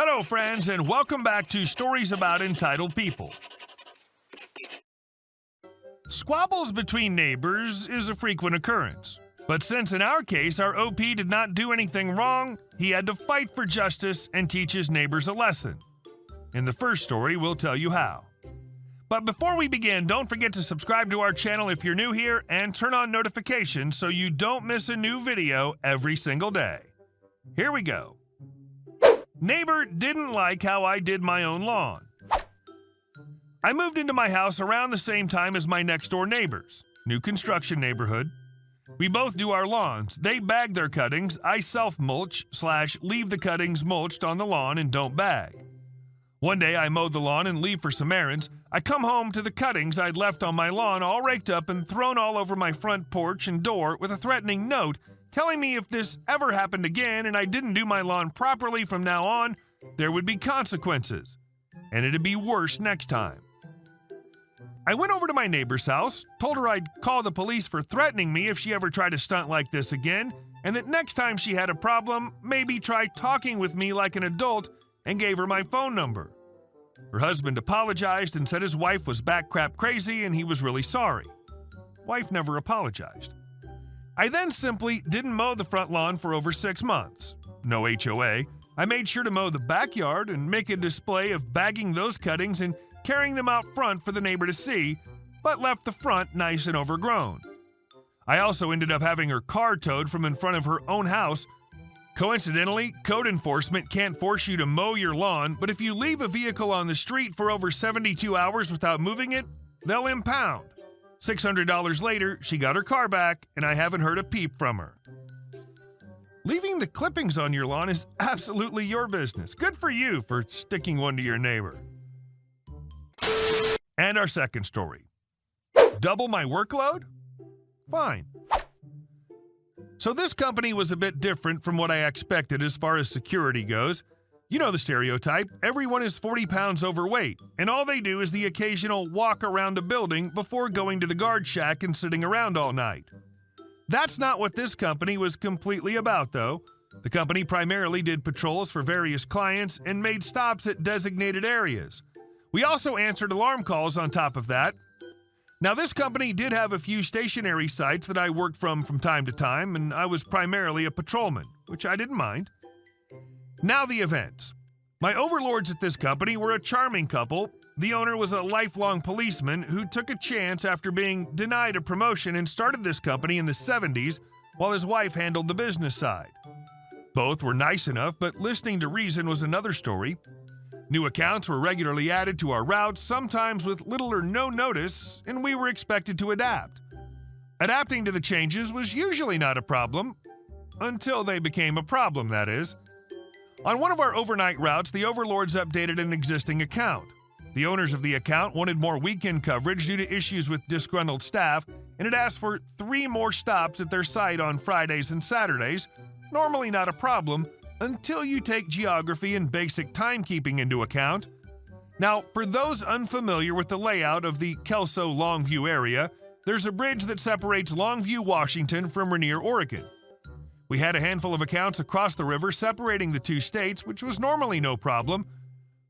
Hello, friends, and welcome back to Stories About Entitled People. Squabbles between neighbors is a frequent occurrence. But since in our case our OP did not do anything wrong, he had to fight for justice and teach his neighbors a lesson. In the first story, we'll tell you how. But before we begin, don't forget to subscribe to our channel if you're new here and turn on notifications so you don't miss a new video every single day. Here we go. Neighbor didn't like how I did my own lawn. I moved into my house around the same time as my next door neighbors. New construction neighborhood. We both do our lawns. They bag their cuttings. I self-mulch / leave the cuttings mulched on the lawn and don't bag. One day I mow the lawn and leave for some errands. I come home to the cuttings I'd left on my lawn all raked up and thrown all over my front porch and door with a threatening note telling me if this ever happened again and I didn't do my lawn properly from now on, there would be consequences. And it'd be worse next time. I went over to my neighbor's house, told her I'd call the police for threatening me if she ever tried to stunt like this again, and that next time she had a problem, maybe try talking with me like an adult, and gave her my phone number. Her husband apologized and said his wife was backcrap crazy and he was really sorry. Wife never apologized. I then simply didn't mow the front lawn for over 6 months. No HOA. I made sure to mow the backyard and make a display of bagging those cuttings and carrying them out front for the neighbor to see, but left the front nice and overgrown. I also ended up having her car towed from in front of her own house. Coincidentally, code enforcement can't force you to mow your lawn, but if you leave a vehicle on the street for over 72 hours without moving it, they'll impound. $600 later, she got her car back, and I haven't heard a peep from her. Leaving the clippings on your lawn is absolutely your business. Good for you for sticking one to your neighbor. And our second story. Double my workload? Fine. So this company was a bit different from what I expected as far as security goes. You know the stereotype, everyone is 40 pounds overweight, and all they do is the occasional walk around a building before going to the guard shack and sitting around all night. That's not what this company was completely about, though. The company primarily did patrols for various clients and made stops at designated areas. We also answered alarm calls on top of that. Now, this company did have a few stationary sites that I worked from time to time, and I was primarily a patrolman, which I didn't mind. Now the events. My overlords at this company were a charming couple. The owner was a lifelong policeman who took a chance after being denied a promotion and started this company in the 70s while his wife handled the business side. Both were nice enough, but listening to reason was another story. New accounts were regularly added to our routes, sometimes with little or no notice, and we were expected to adapt. Adapting to the changes was usually not a problem, until they became a problem, that is. On one of our overnight routes, the overlords updated an existing account. The owners of the account wanted more weekend coverage due to issues with disgruntled staff, and had asked for 3 more stops at their site on Fridays and Saturdays. Normally not a problem, until you take geography and basic timekeeping into account. Now, for those unfamiliar with the layout of the Kelso-Longview area, there's a bridge that separates Longview, Washington from Rainier, Oregon. We had a handful of accounts across the river separating the two states, which was normally no problem.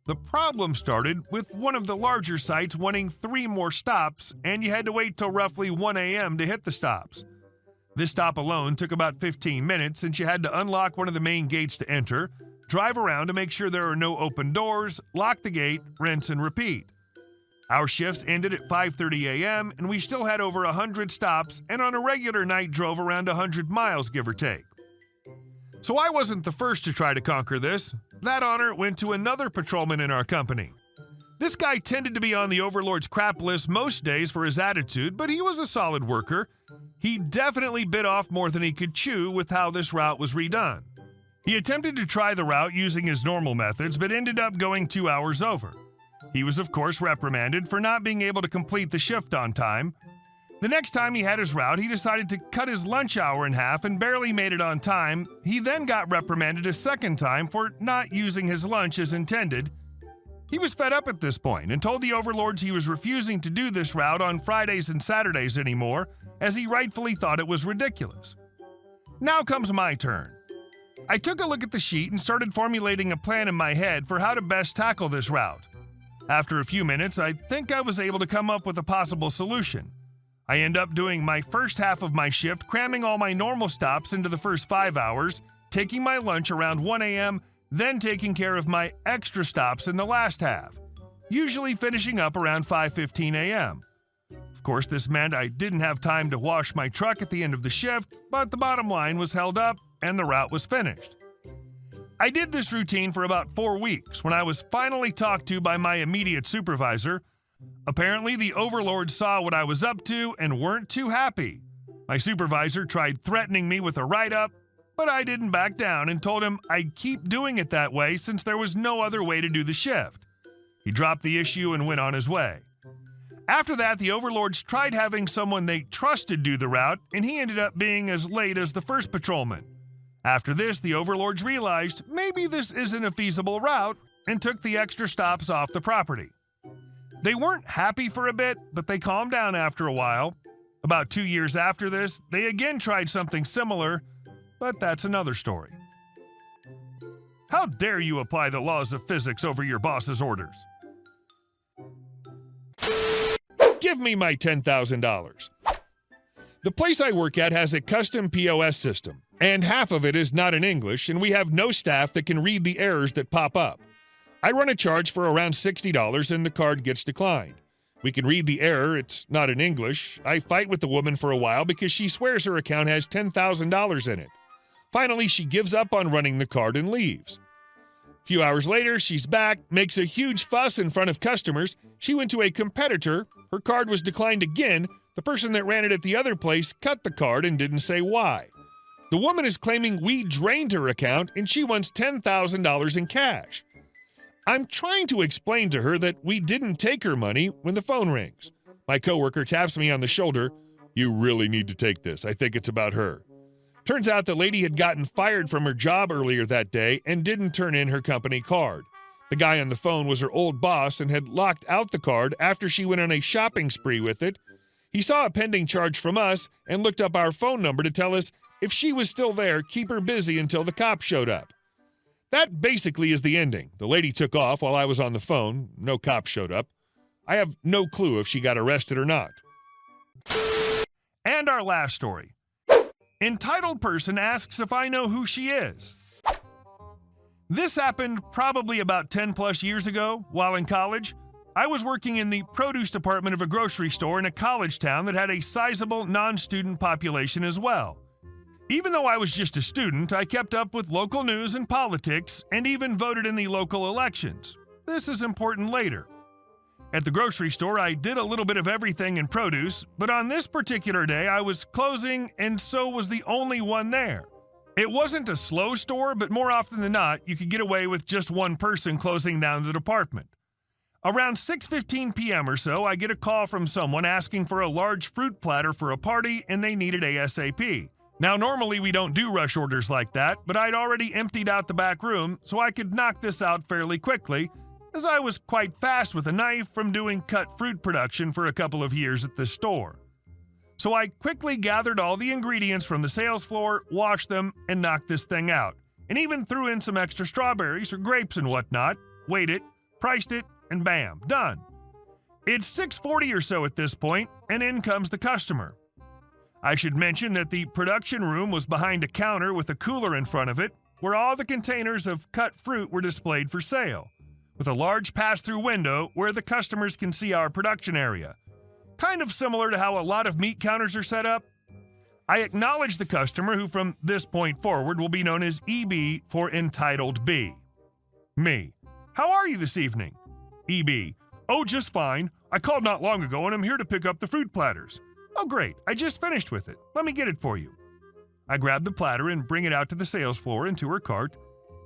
The problem started with one of the larger sites wanting 3 more stops, and you had to wait till roughly 1 a.m. to hit the stops. This stop alone took about 15 minutes, since you had to unlock one of the main gates to enter, drive around to make sure there are no open doors, lock the gate, rinse and repeat. Our shifts ended at 5:30 a.m., and we still had over 100 stops, and on a regular night drove around 100 miles, give or take. So I wasn't the first to try to conquer this. That honor went to another patrolman in our company. This guy tended to be on the overlord's crap list most days for his attitude, but he was a solid worker. He definitely bit off more than he could chew with how this route was redone. He attempted to try the route using his normal methods, but ended up going 2 hours over. He was, of course, reprimanded for not being able to complete the shift on time. The next time he had his route, he decided to cut his lunch hour in half and barely made it on time. He then got reprimanded a second time for not using his lunch as intended. He was fed up at this point and told the overlords he was refusing to do this route on Fridays and Saturdays anymore, as he rightfully thought it was ridiculous. Now comes my turn. I took a look at the sheet and started formulating a plan in my head for how to best tackle this route. After a few minutes, I think I was able to come up with a possible solution. I end up doing my first half of my shift, cramming all my normal stops into the first 5 hours, taking my lunch around 1 a.m., then taking care of my extra stops in the last half, usually finishing up around 5:15 a.m. Of course, this meant I didn't have time to wash my truck at the end of the shift, but the bottom line was held up and the route was finished. I did this routine for about 4 weeks when I was finally talked to by my immediate supervisor. Apparently, the overlords saw what I was up to and weren't too happy. My supervisor tried threatening me with a write-up, but I didn't back down and told him I'd keep doing it that way since there was no other way to do the shift. He dropped the issue and went on his way. After that, the overlords tried having someone they trusted do the route, and he ended up being as late as the first patrolman. After this, the overlords realized maybe this isn't a feasible route and took the extra stops off the property. They weren't happy for a bit, but they calmed down after a while. About 2 years after this, they again tried something similar, but that's another story. How dare you apply the laws of physics over your boss's orders? Give me my $10,000. The place I work at has a custom POS system, and half of it is not in English, and we have no staff that can read the errors that pop up. I run a charge for around $60 and the card gets declined. We can read the error, it's not in English. I fight with the woman for a while because she swears her account has $10,000 in it. Finally, she gives up on running the card and leaves. A few hours later, she's back, makes a huge fuss in front of customers. She went to a competitor, her card was declined again. The person that ran it at the other place cut the card and didn't say why. The woman is claiming we drained her account and she wants $10,000 in cash. I'm trying to explain to her that we didn't take her money when the phone rings. My coworker taps me on the shoulder. You really need to take this. I think it's about her. Turns out the lady had gotten fired from her job earlier that day and didn't turn in her company card. The guy on the phone was her old boss and had locked out the card after she went on a shopping spree with it. He saw a pending charge from us and looked up our phone number to tell us if she was still there, keep her busy until the cops showed up. That basically is the ending. The lady took off while I was on the phone. No cops showed up. I have no clue if she got arrested or not. And our last story. Entitled person asks if I know who she is. This happened probably about 10 plus years ago while in college. I was working in the produce department of a grocery store in a college town that had a sizable non-student population as well. Even though I was just a student, I kept up with local news and politics and even voted in the local elections. This is important later. At the grocery store, I did a little bit of everything in produce, but on this particular day, I was closing and so was the only one there. It wasn't a slow store, but more often than not, you could get away with just one person closing down the department. Around 6:15 p.m. or so, I get a call from someone asking for a large fruit platter for a party and they need it ASAP. Now, normally we don't do rush orders like that, but I'd already emptied out the back room, so I could knock this out fairly quickly, as I was quite fast with a knife from doing cut fruit production for a couple of years at this store. So I quickly gathered all the ingredients from the sales floor, washed them, and knocked this thing out, and even threw in some extra strawberries or grapes and whatnot, weighed it, priced it, and bam, done. It's 6:40 or so at this point, and in comes the customer. I should mention that the production room was behind a counter with a cooler in front of it, where all the containers of cut fruit were displayed for sale, with a large pass-through window where the customers can see our production area. Kind of similar to how a lot of meat counters are set up. I acknowledge the customer, who from this point forward will be known as EB for Entitled B. Me. How are you this evening? EB. Oh, just fine. I called not long ago and I'm here to pick up the fruit platters. Oh, great. I just finished with it. Let me get it for you. I grab the platter and bring it out to the sales floor and to her cart.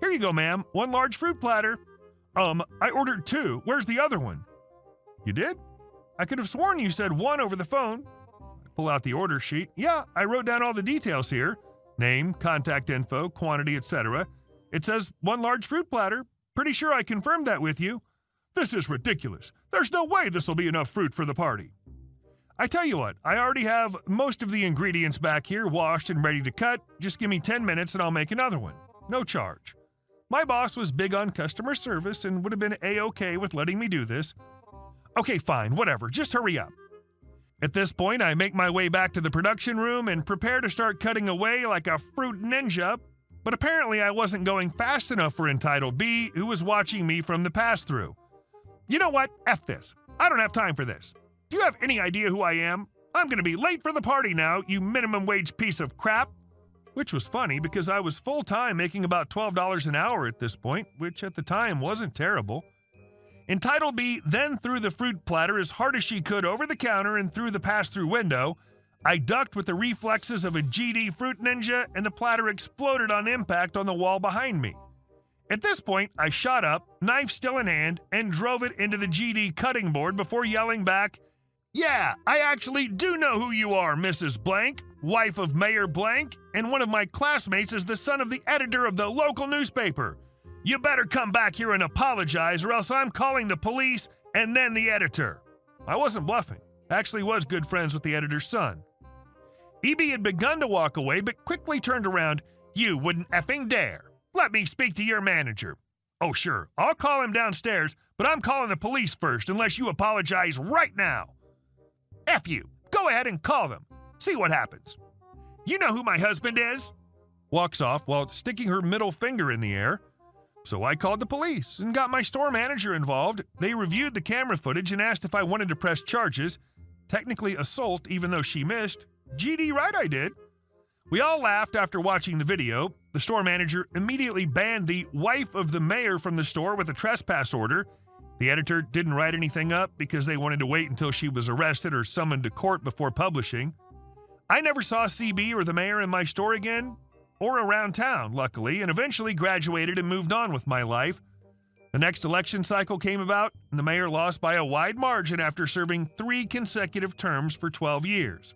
Here you go, ma'am. One large fruit platter. I ordered 2. Where's the other one? You did? I could have sworn you said 1 over the phone. I pull out the order sheet. Yeah, I wrote down all the details here. Name, contact info, quantity, etc. It says 1 large fruit platter. Pretty sure I confirmed that with you. This is ridiculous. There's no way this will be enough fruit for the party. I tell you what, I already have most of the ingredients back here washed and ready to cut. Just give me 10 minutes and I'll make another one. no charge. My boss was big on customer service and would have been A-okay with letting me do this. Okay, fine, whatever, just hurry up. At this point, I make my way back to the production room and prepare to start cutting away like a fruit ninja, but apparently I wasn't going fast enough for Entitled B, who was watching me from the pass-through. You know what? F this. I don't have time for this. Do you have any idea who I am? I'm going to be late for the party now, you minimum wage piece of crap. Which was funny because I was full-time making about $12 an hour at this point, which at the time wasn't terrible. Entitled B then threw the fruit platter as hard as she could over the counter and through the pass-through window. I ducked with the reflexes of a GD fruit ninja, and the platter exploded on impact on the wall behind me. At this point, I shot up, knife still in hand, and drove it into the GD cutting board before yelling back, "Yeah, I actually do know who you are, Mrs. Blank, wife of Mayor Blank, and one of my classmates is the son of the editor of the local newspaper. You better come back here and apologize, or else I'm calling the police and then the editor." I wasn't bluffing. I actually was good friends with the editor's son. EB had begun to walk away, but quickly turned around. "You wouldn't effing dare. Let me speak to your manager." "Oh, sure, I'll call him downstairs, but I'm calling the police first unless you apologize right now." "F you. Go ahead and call them. See what happens." "You know who my husband is?" Walks off while sticking her middle finger in the air. So I called the police and got my store manager involved. They reviewed the camera footage and asked if I wanted to press charges. Technically assault, even though she missed. GD right I did. We all laughed after watching the video. The store manager immediately banned the wife of the mayor from the store with a trespass order. The editor didn't write anything up because they wanted to wait until she was arrested or summoned to court before publishing. I never saw CB or the mayor in my store again, or around town, luckily, and eventually graduated and moved on with my life. The next election cycle came about, and the mayor lost by a wide margin after serving 3 consecutive terms for 12 years.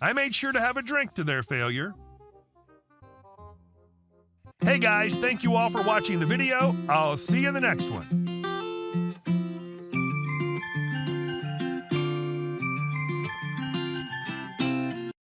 I made sure to have a drink to their failure. Hey guys, thank you all for watching the video. I'll see you in the next one.